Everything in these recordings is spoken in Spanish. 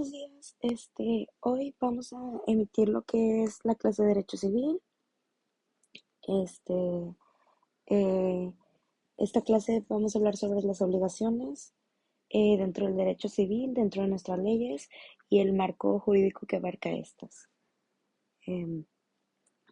Buenos días. Hoy vamos a emitir lo que es la clase de Derecho Civil. Este, eh, esta clase vamos a hablar sobre las obligaciones dentro del derecho civil, dentro de nuestras leyes y el marco jurídico que abarca estas. Em,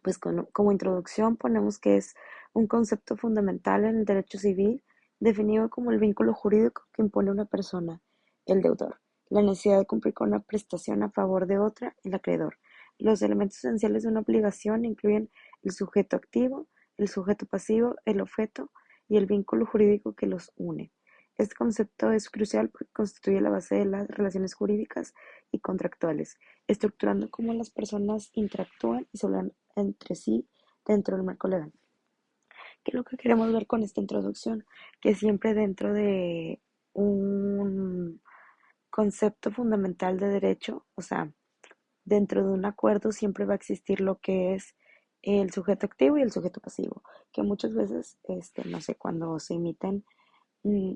pues como introducción ponemos que es un concepto fundamental en el derecho civil, definido como el vínculo jurídico que impone una persona, el deudor, la necesidad de cumplir con una prestación a favor de otra, el acreedor. Los elementos esenciales de una obligación incluyen el sujeto activo, el sujeto pasivo, el objeto y el vínculo jurídico que los une. Este concepto es crucial porque constituye la base de las relaciones jurídicas y contractuales, estructurando cómo las personas interactúan y se hablan entre sí dentro del marco legal. ¿Qué es lo que queremos ver con esta introducción? Que siempre dentro de un concepto fundamental de derecho, o sea, dentro de un acuerdo siempre va a existir lo que es el sujeto activo y el sujeto pasivo, que muchas veces, no sé, cuando se emiten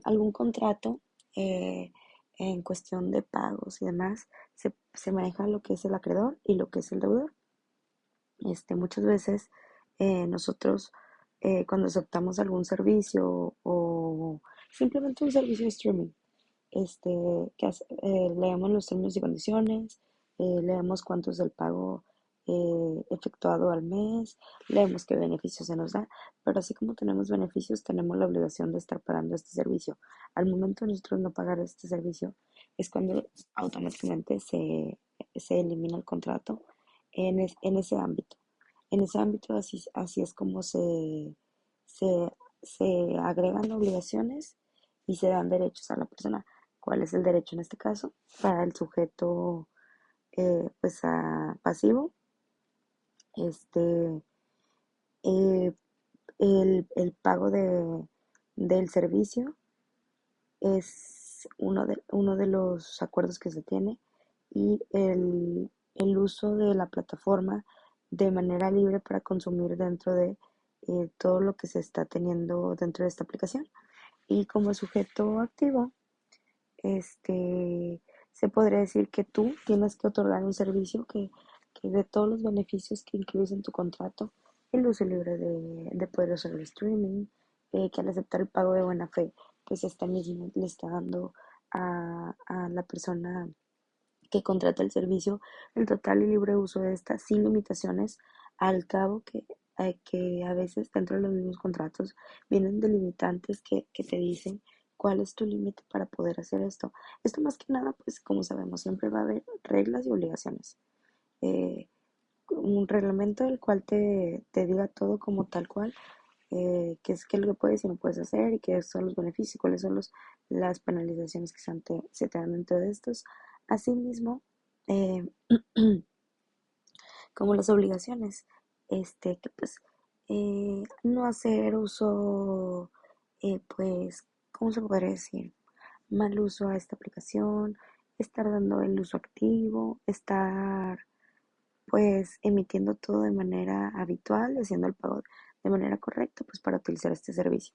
algún contrato eh, en cuestión de pagos y demás, se maneja lo que es el acreedor y lo que es el deudor. Muchas veces nosotros cuando aceptamos algún servicio o simplemente un servicio de streaming, este, leemos los términos y condiciones, leemos cuánto es el pago efectuado al mes, leemos qué beneficios se nos da, pero así como tenemos beneficios, tenemos la obligación de estar pagando este servicio. Al momento de nosotros no pagar este servicio, es cuando automáticamente se elimina el contrato en ese ámbito. En ese ámbito así es como se, se agregan obligaciones y se dan derechos a la persona. ¿Cuál es el derecho en este caso? Para el sujeto pasivo, este, eh, el pago del servicio es uno de los acuerdos que se tiene y el uso de la plataforma de manera libre para consumir dentro de todo lo que se está teniendo dentro de esta aplicación. Y como sujeto activo, se podría decir que tú tienes que otorgar un servicio que de todos los beneficios que incluyes en tu contrato, el uso libre de poder usar el streaming, que al aceptar el pago de buena fe, pues esta mismo le está dando a la persona que contrata el servicio el total y libre uso de esta sin limitaciones, al cabo que a veces dentro de los mismos contratos vienen delimitantes que te dicen cuál es tu límite para poder hacer esto. Esto más que nada, pues como sabemos, siempre va a haber reglas y obligaciones. Eh, un reglamento del cual te diga todo como tal cual, qué es lo que puedes y no puedes hacer y qué son los beneficios y cuáles son las penalizaciones que se te dan dentro de estos. Asimismo, eh, como las obligaciones, que pues no hacer uso, pues, ¿cómo se podría decir? Mal uso a esta aplicación, estar dando el uso activo, estar pues emitiendo todo de manera habitual, haciendo el pago de manera correcta, pues para utilizar este servicio.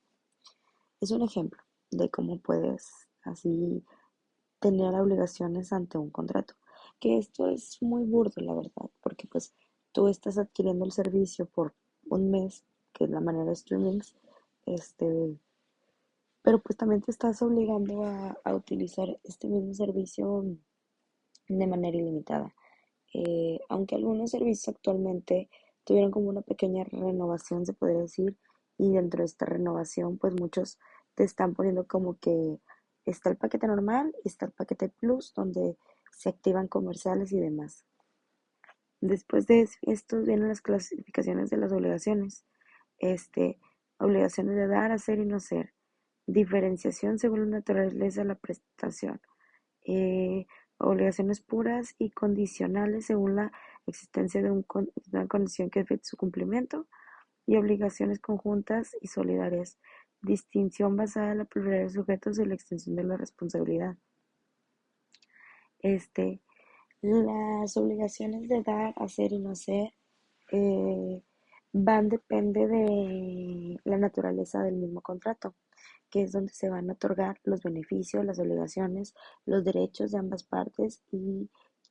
Es un ejemplo de cómo puedes así tener obligaciones ante un contrato. Que esto es muy burdo, la verdad, porque pues tú estás adquiriendo el servicio por un mes, que es la manera de streamings, este, pero pues también te estás obligando a utilizar este mismo servicio de manera ilimitada. Aunque algunos servicios actualmente tuvieron como una pequeña renovación, se podría decir, y dentro de esta renovación, pues muchos te están poniendo como que está el paquete normal y está el paquete plus, donde se activan comerciales y demás. Después de esto vienen las clasificaciones de las obligaciones. Este, obligaciones de dar, hacer y no hacer. Diferenciación según la naturaleza de la prestación. eh, Obligaciones puras y condicionales según la existencia de una condición que afecte su cumplimiento, y obligaciones conjuntas y solidarias, distinción basada en la pluralidad de sujetos y la extensión de la responsabilidad. Este, las obligaciones de dar, hacer y no hacer eh, depende de la naturaleza del mismo contrato. que es donde se van a otorgar los beneficios, las obligaciones, los derechos de ambas partes y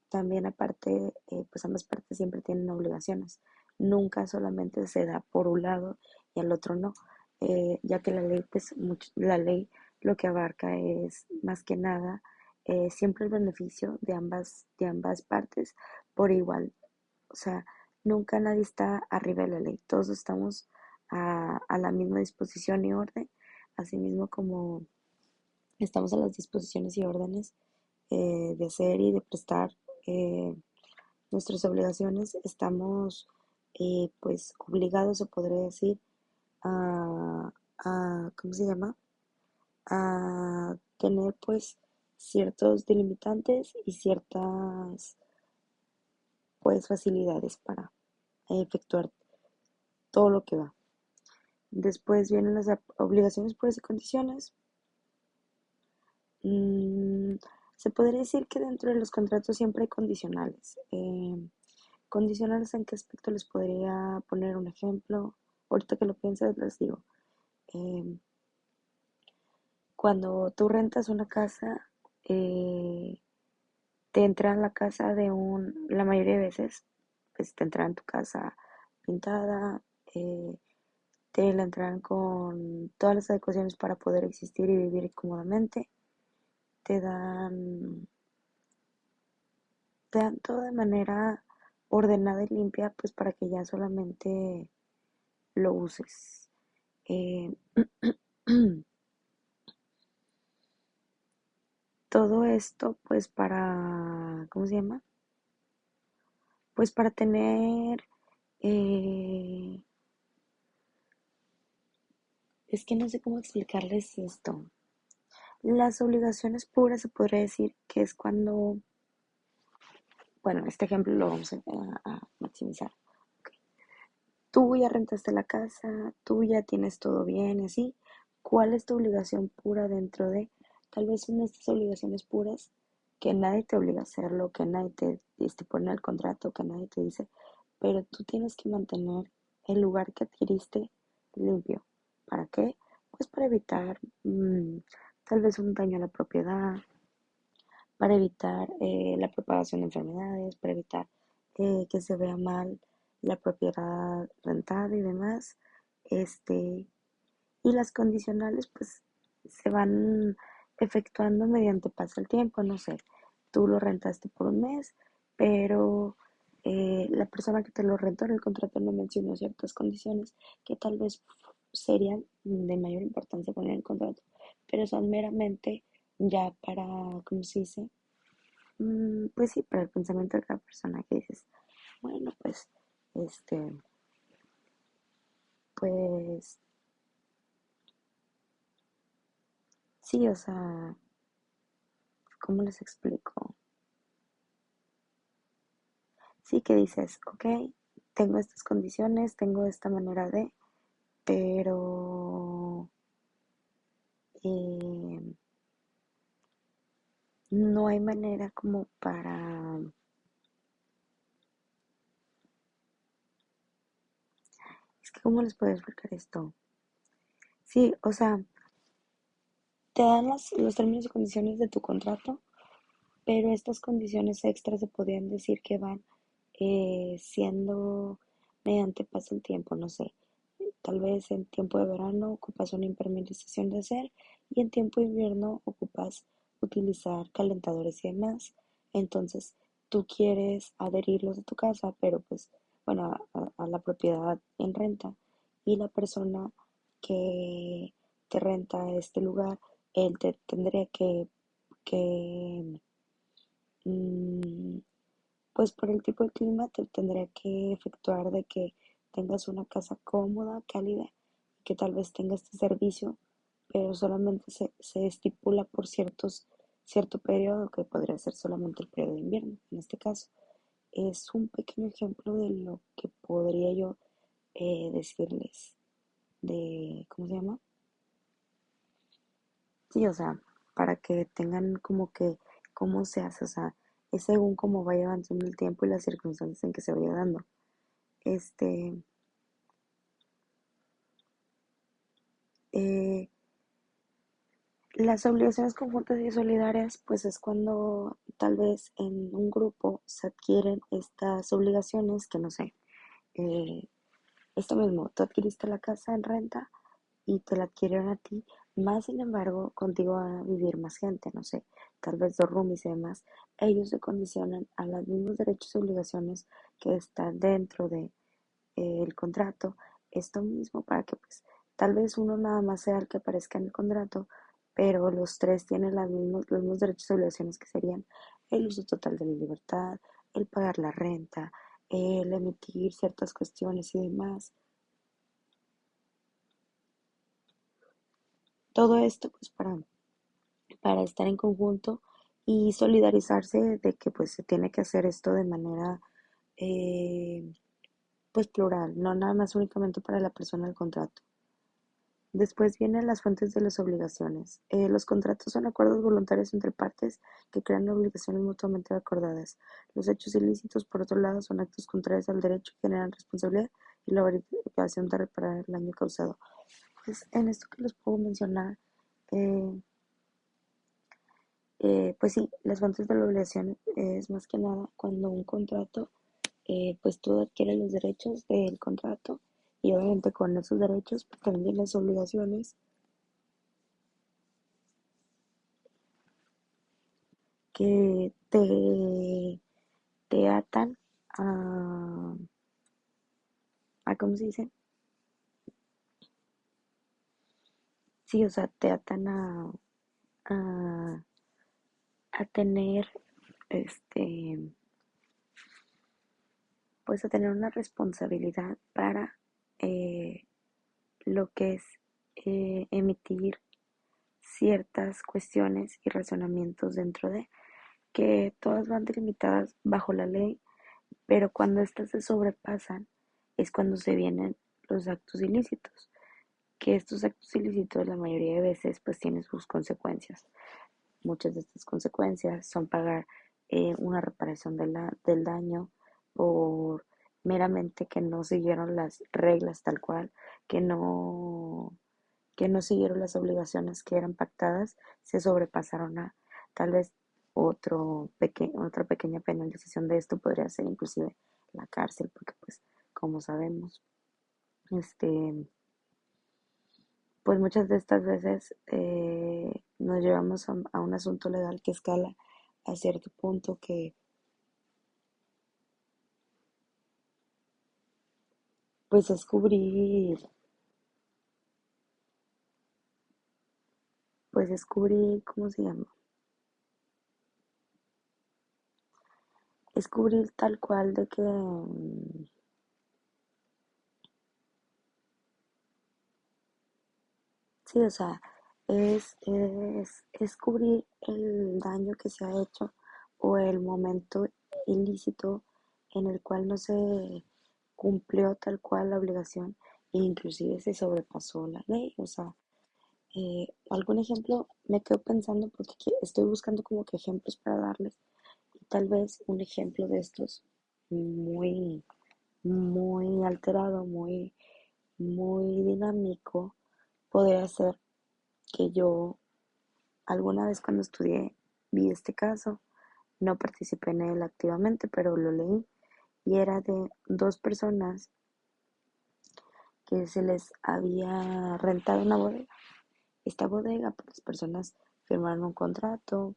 también aparte, pues ambas partes siempre tienen obligaciones. Nunca solamente se da por un lado y al otro no, ya que la ley, pues la ley lo que abarca es más que nada siempre el beneficio de ambas partes por igual. O sea, nunca nadie está arriba de la ley, todos estamos a la misma disposición y orden, asimismo como estamos a las disposiciones y órdenes de hacer y de prestar eh, nuestras obligaciones, estamos pues obligados, se podría decir, ¿cómo se llama? A tener pues ciertos delimitantes y ciertas pues facilidades para efectuar todo lo que va. Después vienen las obligaciones, puras y condiciones. Mm, Se podría decir que dentro de los contratos siempre hay condicionales. Condicionales, ¿en qué aspecto les podría poner un ejemplo? Ahorita que lo pienso les digo. eh, Cuando tú rentas una casa, eh, te entran la casa la mayoría de veces, pues te entran tu casa pintada, te la entran con todas las adecuaciones para poder existir y vivir cómodamente, te dan, te dan todo de manera ordenada y limpia, pues para que ya solamente lo uses. Eh, Todo esto, pues para, ¿cómo se llama? Pues para tener, eh, es que no sé cómo explicarles esto. Las obligaciones puras se podría decir que es cuando, bueno, este ejemplo lo vamos a maximizar. Tú ya rentaste la casa, tú ya tienes todo bien y así. ¿Cuál es tu obligación pura dentro de, tal vez son estas obligaciones puras que nadie te obliga a hacerlo, que nadie te pone el contrato, que nadie te dice, pero tú tienes que mantener el lugar que adquiriste limpio? ¿Para qué? Pues para evitar tal vez un daño a la propiedad, para evitar la propagación de enfermedades, para evitar que se vea mal la propiedad rentada y demás. Este, y las condicionales pues se van efectuando mediante paso el tiempo, no sé, tú lo rentaste por un mes, pero la persona que te lo rentó en el contrato no mencionó ciertas condiciones que tal vez serían de mayor importancia poner en el contrato, pero son meramente ya para, ¿cómo se dice? Pues sí, para el pensamiento de cada persona que dices, bueno, pues, este, pues, sí, o sea, ¿cómo les explico? Sí que dices, ok, tengo estas condiciones, tengo esta manera de, pero eh, no hay manera como para, es que ¿cómo les puedo explicar esto? Sí, o sea, te dan los términos y condiciones de tu contrato, pero estas condiciones extras se podrían decir que van siendo mediante paso el tiempo, no sé, tal vez en tiempo de verano ocupas una impermeabilización de hacer y en tiempo de invierno ocupas utilizar calentadores y demás. Entonces, tú quieres adherirlos a tu casa, pero pues, bueno, a la propiedad en renta y la persona que te renta este lugar, él te tendría que mm, pues por el tipo de clima te tendría que efectuar de que tengas una casa cómoda, cálida, y que tal vez tenga este servicio, pero solamente se estipula por cierto periodo, que podría ser solamente el periodo de invierno, en este caso. Es un pequeño ejemplo de lo que podría yo decirles de, ¿cómo se llama? Sí, o sea, para que tengan como que cómo se hace, o sea, es según cómo vaya avanzando el tiempo y las circunstancias en que se vaya dando. Este, eh, Las obligaciones conjuntas y solidarias, pues es cuando tal vez en un grupo se adquieren estas obligaciones que no sé, eh, esto mismo, tú adquiriste la casa en renta y te la adquirieron a ti, más sin embargo, contigo van a vivir más gente, no sé, tal vez dos roomies y demás, ellos se condicionan a los mismos derechos y obligaciones que están dentro de el contrato, esto mismo para que pues tal vez uno nada más sea el que aparezca en el contrato, pero los tres tienen los mismos derechos y obligaciones que serían el uso total de la libertad, el pagar la renta, el emitir ciertas cuestiones y demás. Todo esto pues para estar en conjunto y solidarizarse de que pues se tiene que hacer esto de manera eh, pues plural, no nada más únicamente para la persona del contrato. Después vienen las fuentes de las obligaciones. Los contratos son acuerdos voluntarios entre partes que crean obligaciones mutuamente acordadas. Los hechos ilícitos, por otro lado, son actos contrarios al derecho que generan responsabilidad y la obligación de reparar el daño causado. Pues en esto que les puedo mencionar, eh, pues sí, las fuentes de la obligación es más que nada cuando un contrato, pues tú adquieres los derechos del contrato y obviamente con esos derechos pues, también las obligaciones que te atan a ¿cómo se dice? Sí, o sea, te atan a, a tener, este, pues a tener una responsabilidad para eh, lo que es emitir ciertas cuestiones y razonamientos dentro de que todas van delimitadas bajo la ley, pero cuando éstas se sobrepasan es cuando se vienen los actos ilícitos, que estos actos ilícitos la mayoría de veces pues tienen sus consecuencias. Muchas de estas consecuencias son pagar una reparación del daño por meramente que no siguieron las reglas tal cual, que no, que no siguieron las obligaciones que eran pactadas, se sobrepasaron a tal vez otra pequeña penalización de esto podría ser inclusive la cárcel, porque pues como sabemos, este, pues muchas de estas veces nos llevamos a un asunto legal que escala a cierto punto que pues es cubrir, ¿cómo se llama? Es cubrir tal cual de que, sí, o sea, es cubrir el daño que se ha hecho o el momento ilícito en el cual no se cumplió tal cual la obligación e inclusive se sobrepasó la ley, o sea, algún ejemplo me quedo pensando porque estoy buscando como que ejemplos para darles y tal vez un ejemplo de estos muy, muy alterado, muy dinámico podría ser que yo alguna vez cuando estudié vi este caso, no participé en él activamente, pero lo leí y era de dos personas que se les había rentado una bodega. Esta bodega, pues las personas firmaron un contrato,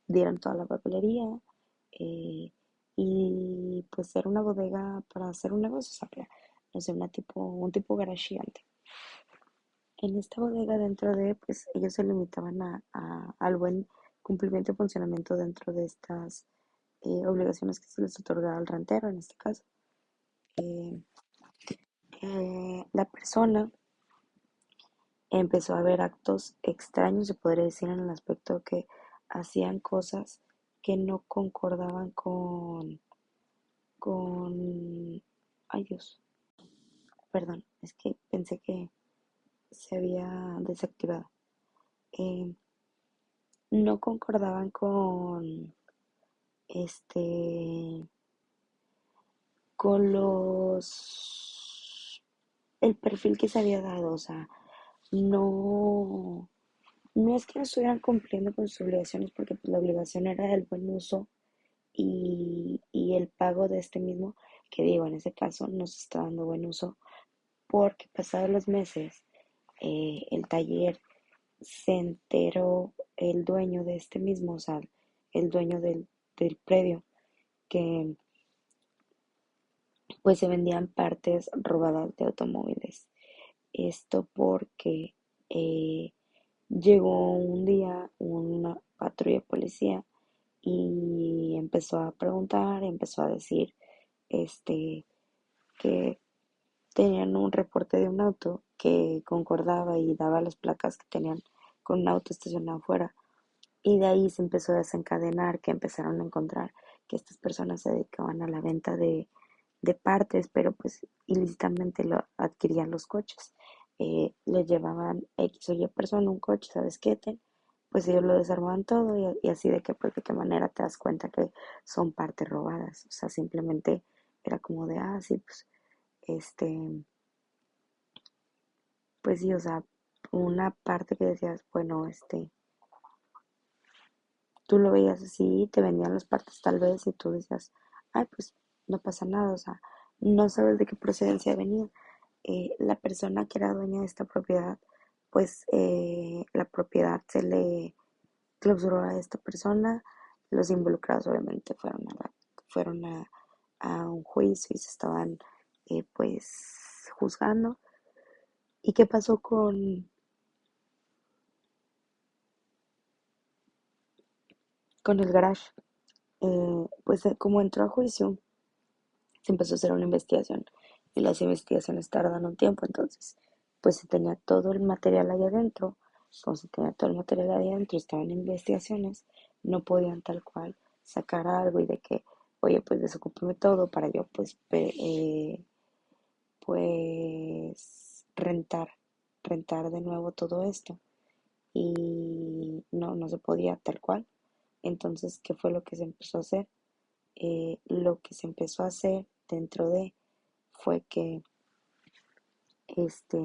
dieron toda la papelería eh, y pues era una bodega para hacer un negocio, o sea, no sé, un tipo garage gigante. En esta bodega dentro de, pues ellos se limitaban al buen cumplimiento y funcionamiento dentro de estas obligaciones que se les otorgaba al rentero en este caso. Eh, la persona empezó a ver actos extraños, se podría decir, en el aspecto que hacían cosas que no concordaban con, ay Dios, perdón, es que pensé que se había desactivado. Eh, no concordaban este, con el perfil que se había dado, o sea, no, no es que no estuvieran cumpliendo con sus obligaciones, porque pues, la obligación era el buen uso y el pago de este mismo, que digo, en ese caso no se está dando buen uso, porque pasados los meses, el taller se enteró el dueño de este mismo, o sea, el dueño del predio, que pues se vendían partes robadas de automóviles. Esto porque eh, llegó un día una patrulla de policía y empezó a preguntar, empezó a decir este que tenían un reporte de un auto que concordaba y daba las placas que tenían con un auto estacionado afuera. Y de ahí se empezó a desencadenar, que empezaron a encontrar que estas personas se dedicaban a la venta de partes, pero pues ilícitamente lo adquirían los coches. Le llevaban X o Y persona un coche, ¿sabes qué? Pues ellos lo desarmaban todo y así de que pues de qué manera te das cuenta que son partes robadas. O sea, simplemente era como de, ah, sí, pues, este, pues sí, o sea, una parte que decías, bueno, tú lo veías así, te vendían las partes tal vez y tú decías, ay, pues no pasa nada, o sea, no sabes de qué procedencia venía. La persona que era dueña de esta propiedad, pues la propiedad se le clausuró a esta persona, los involucrados obviamente fueron a un juicio y se estaban pues juzgando. ¿Y qué pasó con el garage? Pues como entró a juicio, se empezó a hacer una investigación y las investigaciones tardan un tiempo, entonces pues se tenía todo el material ahí adentro, como se tenía todo el material ahí adentro, estaban en investigaciones, no podían tal cual sacar algo y de que, oye, pues desocúpeme todo para yo pues rentar de nuevo todo esto y no se podía tal cual. Entonces, ¿qué fue lo que se empezó a hacer? Lo que se empezó a hacer dentro de fue que este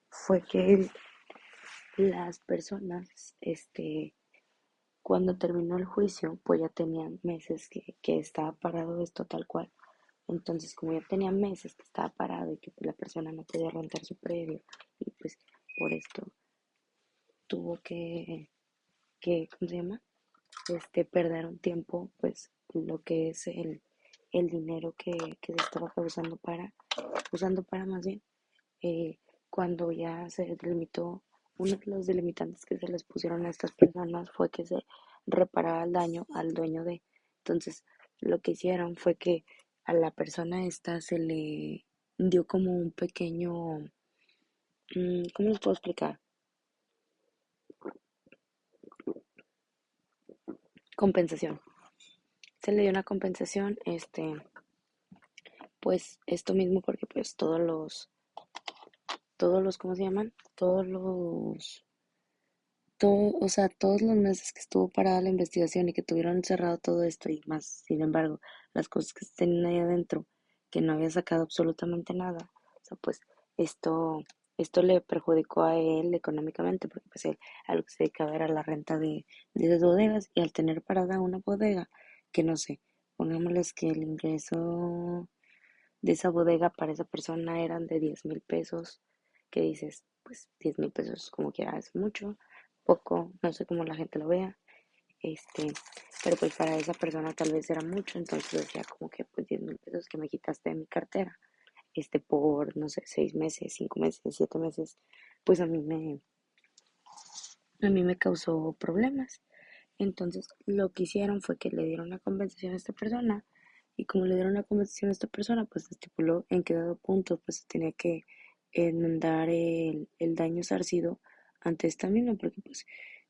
fue que las personas cuando terminó el juicio pues ya tenían meses que estaba parado esto tal cual. Entonces como ya tenían meses que estaba parado y que pues, la persona no podía rentar su predio y pues por esto tuvo que ¿cómo se llama? Perder un tiempo pues lo que es el dinero que se estaba usando para más bien eh, cuando ya se delimitó, uno de los delimitantes que se les pusieron a estas personas fue que se reparaba el daño al dueño de. Entonces, lo que hicieron fue que a la persona esta se le dio como un pequeño, ¿cómo les puedo explicar? Compensación. Se le dio una compensación, pues esto mismo porque pues ¿cómo se llaman? O sea, todos los meses que estuvo parada la investigación y que tuvieron cerrado todo esto y más, sin embargo, las cosas que se tenían ahí adentro, que no había sacado absolutamente nada, o sea, pues esto, esto le perjudicó a él económicamente, porque pues él a lo que se dedicaba era la renta de esas bodegas y al tener parada una bodega, que no sé, pongámosles que el ingreso de esa bodega para esa persona eran de 10,000 pesos, que dices, pues 10,000 pesos como quiera es mucho, poco, no sé cómo la gente lo vea, este, pero pues para esa persona tal vez era mucho, entonces decía como que pues 10,000 pesos que me quitaste de mi cartera, por, no sé, 6 meses, 5 meses, 7 meses, pues a mí me causó problemas. Entonces, lo que hicieron fue que le dieron la compensación a esta persona y como le dieron la compensación a esta persona, pues estipuló en qué dado punto pues se tenía que enmendar el daño sarcido ante esta misma, porque pues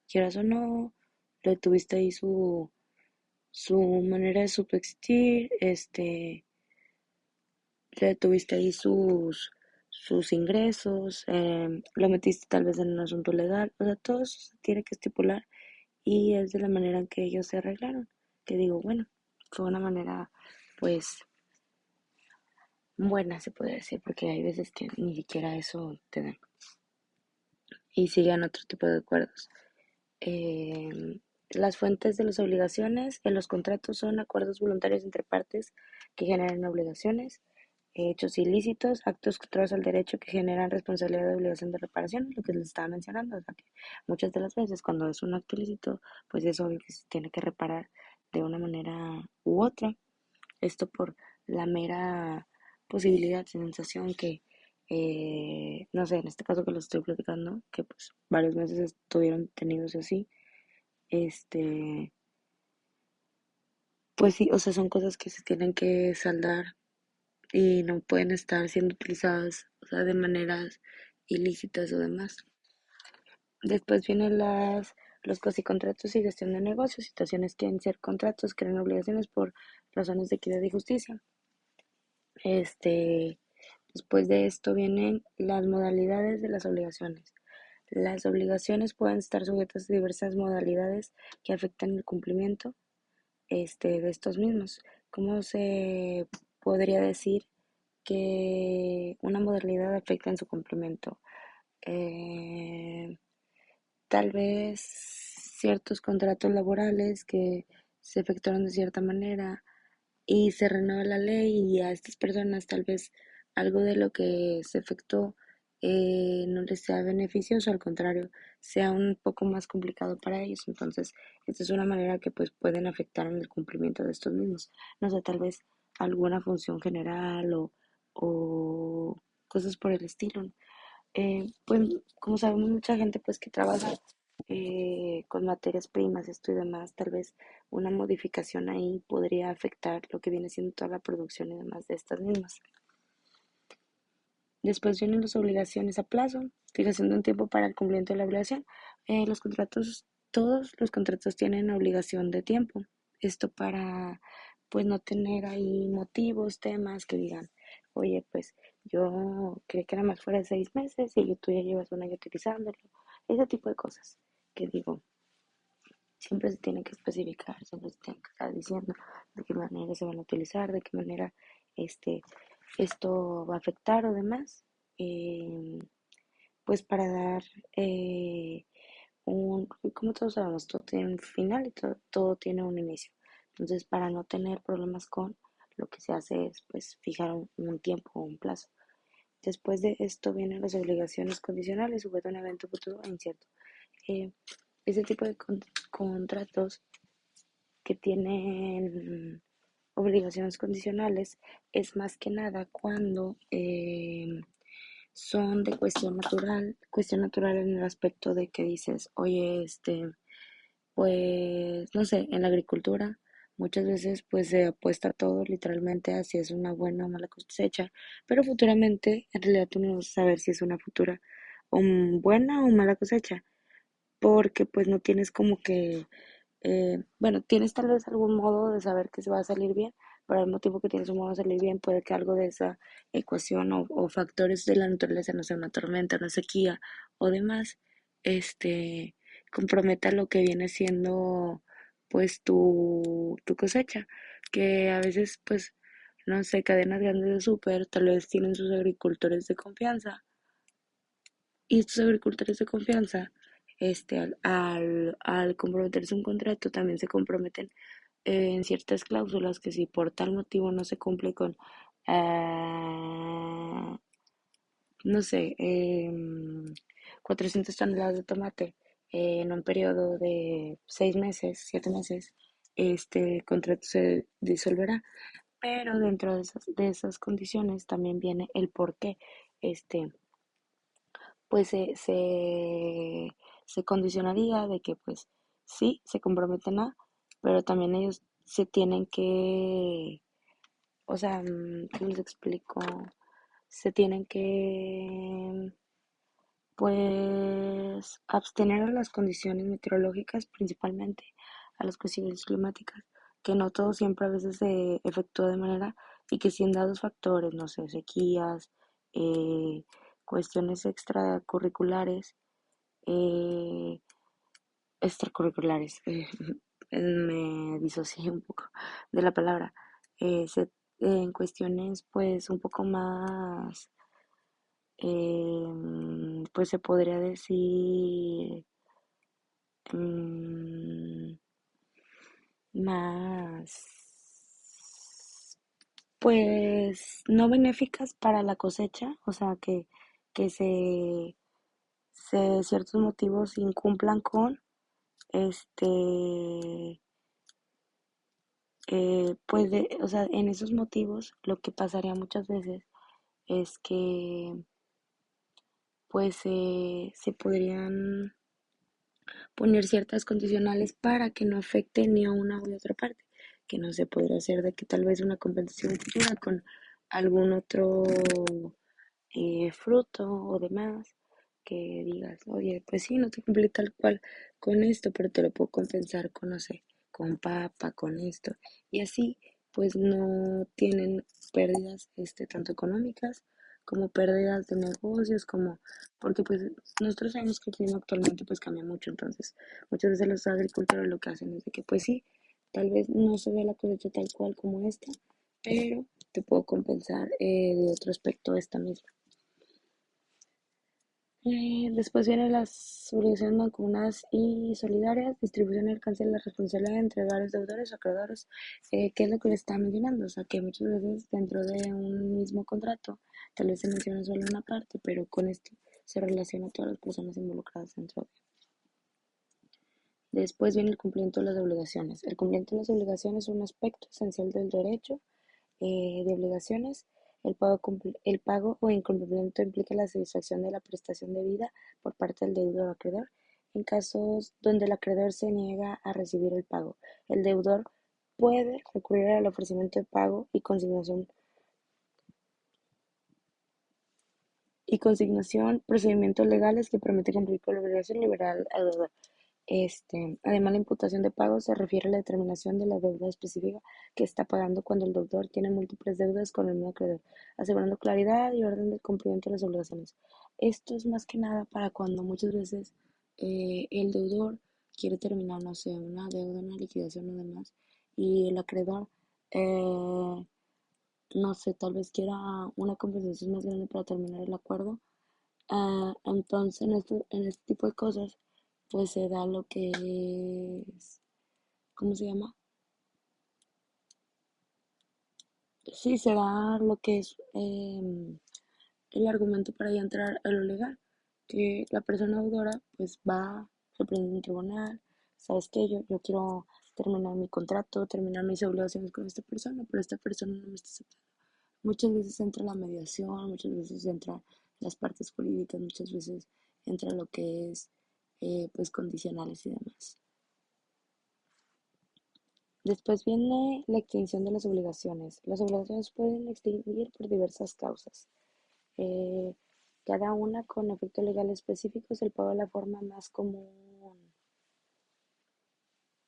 quieras o no, le tuviste ahí su manera de subsistir, le tuviste ahí sus ingresos, lo metiste tal vez en un asunto legal, o sea, todo eso se tiene que estipular y es de la manera en que ellos se arreglaron. Que digo, bueno, fue una manera, pues, buena, se puede decir, porque hay veces que ni siquiera eso te dan. y sigan otro tipo de acuerdos. Eh, las fuentes de las obligaciones en los contratos son acuerdos voluntarios entre partes que generan obligaciones, hechos ilícitos, actos contrarios al derecho que generan responsabilidad de obligación de reparación, lo que les estaba mencionando, o sea que muchas de las veces cuando es un acto ilícito, pues es obvio que se tiene que reparar de una manera u otra, esto por la mera posibilidad, sensación que, no sé, en este caso que lo estoy platicando, que pues varios meses estuvieron tenidos así, este, pues sí, o sea, son cosas que se tienen que saldar y no pueden estar siendo utilizadas, o sea, de maneras ilícitas o demás. Después vienen los contratos y gestión de negocios, situaciones que en ser contratos crean obligaciones por razones de equidad y justicia. Este, Después de esto vienen las modalidades de las obligaciones. Las obligaciones pueden estar sujetas a diversas modalidades que afectan el cumplimiento de estos mismos. ¿Cómo se podría decir que una modalidad afecta en su cumplimiento? Eh, Tal vez ciertos contratos laborales que se efectuaron de cierta manera y se renueva la ley y a estas personas tal vez algo de lo que se efectuó no les sea beneficioso, al contrario, sea un poco más complicado para ellos. Entonces, esta es una manera que pues pueden afectar en el cumplimiento de estos mismos. No sé, tal vez alguna función general o cosas por el estilo. Pues como sabemos mucha gente pues que trabaja con materias primas, esto y demás, tal vez una modificación ahí podría afectar lo que viene siendo toda la producción y demás de estas mismas. Después vienen las obligaciones a plazo, fijación de un tiempo para el cumplimiento de la obligación. Los contratos, todos los contratos tienen obligación de tiempo. Esto para pues no tener ahí motivos, temas que digan, oye, pues yo creí que era más fuera de 6 meses y tú ya llevas un año utilizándolo. Ese tipo de cosas que digo, siempre se tiene que especificar, siempre se tiene que estar diciendo de qué manera se van a utilizar, de qué manera este, esto va a afectar o demás, eh, pues para dar como todos sabemos, todo tiene un final y todo tiene un inicio. Entonces, para no tener problemas con, lo que se hace es pues fijar un tiempo o un plazo. Después de esto vienen las obligaciones condicionales, sujeto a un evento futuro e incierto. Eh, ese tipo de contratos que tienen obligaciones condicionales es más que nada cuando son de cuestión natural en el aspecto de que dices, oye, pues, no sé, en la agricultura muchas veces pues se apuesta todo literalmente a si es una buena o mala cosecha, pero futuramente en realidad tú no vas a saber si es una futura o buena o mala cosecha, porque pues no tienes como que bueno, tienes tal vez algún modo de saber que se va a salir bien, pero al mismo tiempo que tienes un modo de salir bien, puede que algo de esa ecuación o factores de la naturaleza, no sé, una tormenta, una sequía o demás, este, comprometa lo que viene siendo pues tu cosecha, que a veces pues, no sé, cadenas grandes de súper tal vez tienen sus agricultores de confianza y estos agricultores de confianza, al comprometerse un contrato, también se comprometen en ciertas cláusulas que si por tal motivo no se cumple con, ah, no sé, 400 toneladas de tomate en un periodo de 6 meses, 7 meses, este contrato se disolverá. Pero dentro de esas condiciones también viene el por qué este, pues se condicionaría de que pues sí, se comprometen a, pero también ellos se tienen que, o sea, ¿cómo les explico? Se tienen que, pues, abstener a las condiciones meteorológicas, principalmente a las cuestiones climáticas, que no todo siempre a veces se efectúa de manera, y que si en dados factores, no sé, sequías, eh, cuestiones extracurriculares, eh, me disocié un poco de la palabra, en cuestiones pues un poco más pues se podría decir mm, más, pues no benéficas para la cosecha, o sea, que ciertos motivos incumplan con este, pues o sea, en esos motivos lo que pasaría muchas veces es que pues se podrían poner ciertas condicionales para que no afecte ni a una ni a otra parte, que no se podría hacer de que tal vez una compensación futura con algún otro fruto o demás, que digas, oye, pues sí, no te cumplí tal cual con esto, pero te lo puedo compensar con, no sé, con papa, con esto. Y así, pues no tienen pérdidas, tanto económicas como pérdidas de negocios, como, porque pues nosotros sabemos que el clima actualmente pues cambia mucho, entonces muchas veces los agricultores lo que hacen es de que pues sí, tal vez no se ve la cosecha tal cual como esta, pero te puedo compensar de otro aspecto esta misma. Después vienen las obligaciones mancomunadas y solidarias, distribución y alcance de la responsabilidad entre varios deudores o acreedores. ¿Qué es lo que le estaba mencionando? O sea, que muchas veces dentro de un mismo contrato tal vez se menciona solo una parte, pero con esto se relaciona a todas las personas involucradas dentro de. Después viene el cumplimiento de las obligaciones. El cumplimiento de las obligaciones es un aspecto esencial del derecho de obligaciones. El pago o incumplimiento implica la satisfacción de la prestación debida por parte del deudor o acreedor. En casos donde el acreedor se niega a recibir el pago, el deudor puede recurrir al ofrecimiento de pago y consignación procedimientos legales que permiten cumplir con la obligación liberal al deudor. Además, la imputación de pago se refiere a la determinación de la deuda específica que está pagando cuando el deudor tiene múltiples deudas con el mismo acreedor, asegurando claridad y orden del cumplimiento de las obligaciones. Esto es más que nada para cuando muchas veces el deudor quiere terminar, no sé, una deuda, una liquidación o demás, y el acreedor, no sé, tal vez quiera una compensación más grande para terminar el acuerdo. Entonces, en este tipo de cosas, pues se da lo que es, ¿cómo se llama? Sí, se da lo que es el argumento para ya entrar a lo legal, que la persona deudora pues va, se presenta en un tribunal, sabes que yo quiero terminar mi contrato, terminar mis obligaciones con esta persona, pero esta persona no me está aceptando. Muchas veces entra la mediación, muchas veces entra las partes jurídicas, muchas veces entra lo que es pues condicionales y demás. Después viene la extinción de las obligaciones. Las obligaciones pueden extinguir por diversas causas, eh, cada una con efectos legales específicos. El pago de la forma más común.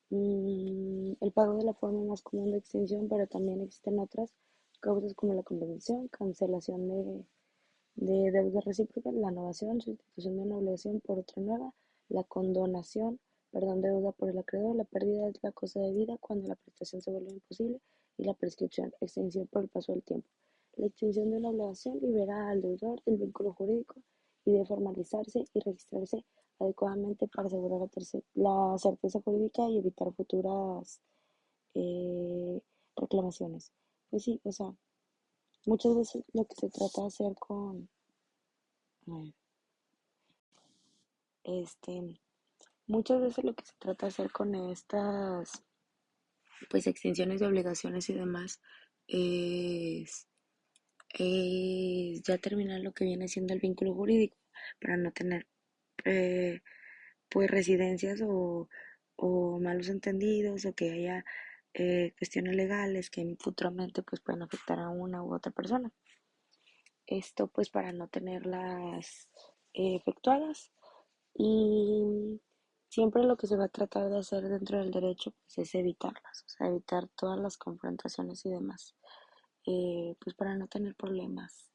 El pago de la forma más común de extinción, pero también existen otras causas como la compensación, cancelación de deudas recíprocas, la novación, sustitución de una obligación por otra nueva, la condonación, perdón de deuda por el acreedor, la pérdida de la cosa debida cuando la prestación se vuelve imposible y la prescripción, extinción por el paso del tiempo. La extinción de una obligación libera al deudor del vínculo jurídico y de formalizarse y registrarse adecuadamente para asegurar la certeza jurídica y evitar futuras eh, reclamaciones. Pues sí, o sea, muchas veces lo que se trata de hacer con, a ver, este, muchas veces lo que se trata de hacer con estas, pues, extinciones de obligaciones y demás es, es ya terminar lo que viene siendo el vínculo jurídico para no tener, eh, pues, residencias o malos entendidos o que haya cuestiones legales que futuramente pues pueden afectar a una u otra persona. Esto pues para no tenerlas efectuadas. Y siempre lo que se va a tratar de hacer dentro del derecho pues, es evitarlas, o sea, evitar todas las confrontaciones y demás, pues para no tener problemas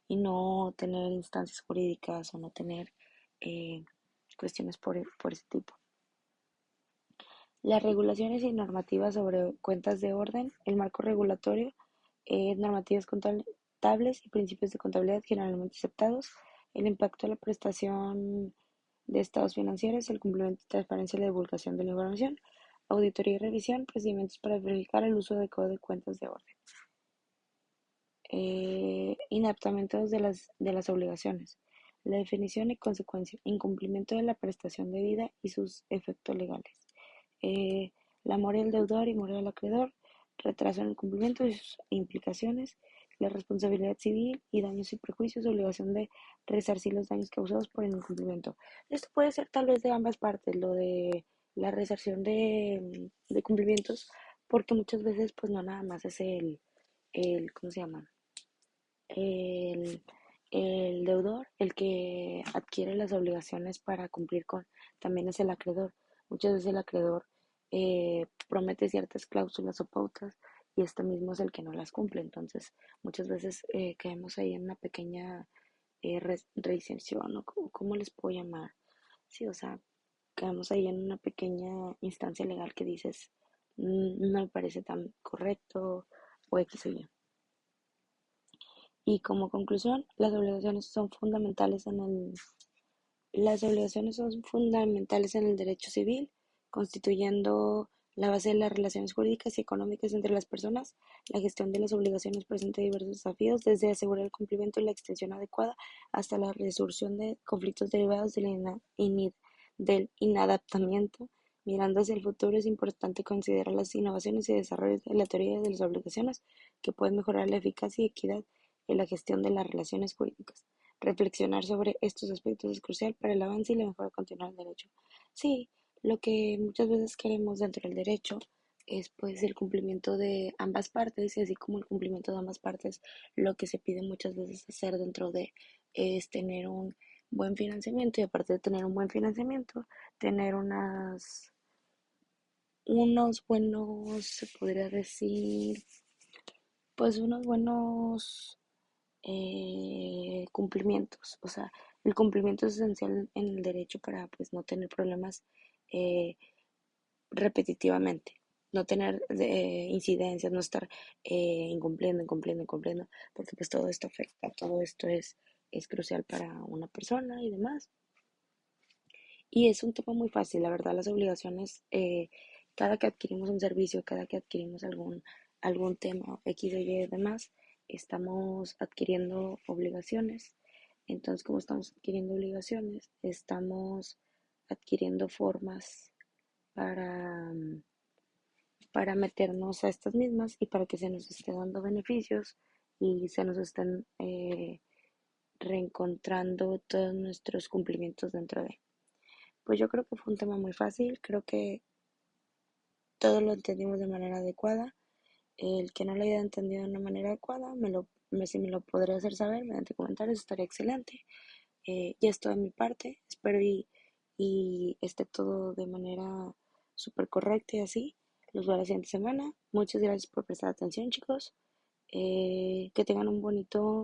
y no tener instancias jurídicas o no tener eh, cuestiones por ese tipo. Las regulaciones y normativas sobre cuentas de orden, el marco regulatorio, normativas contables, estables y principios de contabilidad generalmente aceptados, el impacto de la prestación de estados financieros, el cumplimiento de transparencia y la divulgación de la información, auditoría y revisión, procedimientos para verificar el uso adecuado de cuentas de orden, inaptamientos de las obligaciones, la definición y consecuencia, incumplimiento de la prestación debida y sus efectos legales, eh, la mora del deudor y mora del acreedor, retraso en el cumplimiento y sus implicaciones, la responsabilidad civil y daños y prejuicios, obligación de resarcir los daños causados por el incumplimiento. Esto puede ser tal vez de ambas partes, lo de la resarción de cumplimientos, porque muchas veces pues no nada más es ¿cómo se llama? el, el deudor, el que adquiere las obligaciones para cumplir con, también es el acreedor. Muchas veces el acreedor promete ciertas cláusulas o pautas y este mismo es el que no las cumple. Entonces, muchas veces caemos ahí en una pequeña reincidención, o cómo les puedo llamar. Sí, o sea, caemos ahí en una pequeña instancia legal que dices, no me parece tan correcto o X o Y. Y como conclusión, las obligaciones son fundamentales en el derecho civil, constituyendo la base de las relaciones jurídicas y económicas entre las personas. La gestión de las obligaciones presenta diversos desafíos, desde asegurar el cumplimiento y la extensión adecuada hasta la resolución de conflictos derivados del inadaptamiento. Mirando hacia el futuro, es importante considerar las innovaciones y desarrollos de la teoría de las obligaciones que pueden mejorar la eficacia y equidad en la gestión de las relaciones jurídicas. Reflexionar sobre estos aspectos es crucial para el avance y la mejora continua del derecho. Sí, lo que muchas veces queremos dentro del derecho es pues el cumplimiento de ambas partes y así como el cumplimiento de ambas partes, lo que se pide muchas veces hacer dentro de es tener un buen financiamiento y aparte de tener un buen financiamiento, tener unos buenos, se podría decir, pues unos buenos cumplimientos. O sea, el cumplimiento es esencial en el derecho para pues no tener problemas eh, repetitivamente, no tener incidencias, no estar incumpliendo, porque pues todo esto afecta, todo esto es crucial para una persona y demás. Y es un tema muy fácil, la verdad, las obligaciones, cada que adquirimos un servicio, cada que adquirimos algún tema X o Y y demás, estamos adquiriendo obligaciones. Entonces, como estamos adquiriendo obligaciones, estamos adquiriendo formas para, para meternos a estas mismas y para que se nos esté dando beneficios y se nos estén reencontrando todos nuestros cumplimientos dentro de. Pues yo creo que fue un tema muy fácil, creo que todo lo entendimos de manera adecuada. El que no lo haya entendido de una manera adecuada, si me lo podría hacer saber mediante comentarios, estaría excelente. Ya estoy de mi parte, espero y esté todo de manera súper correcta y así. Los veo la siguiente semana. Muchas gracias por prestar atención, chicos. Que tengan un bonito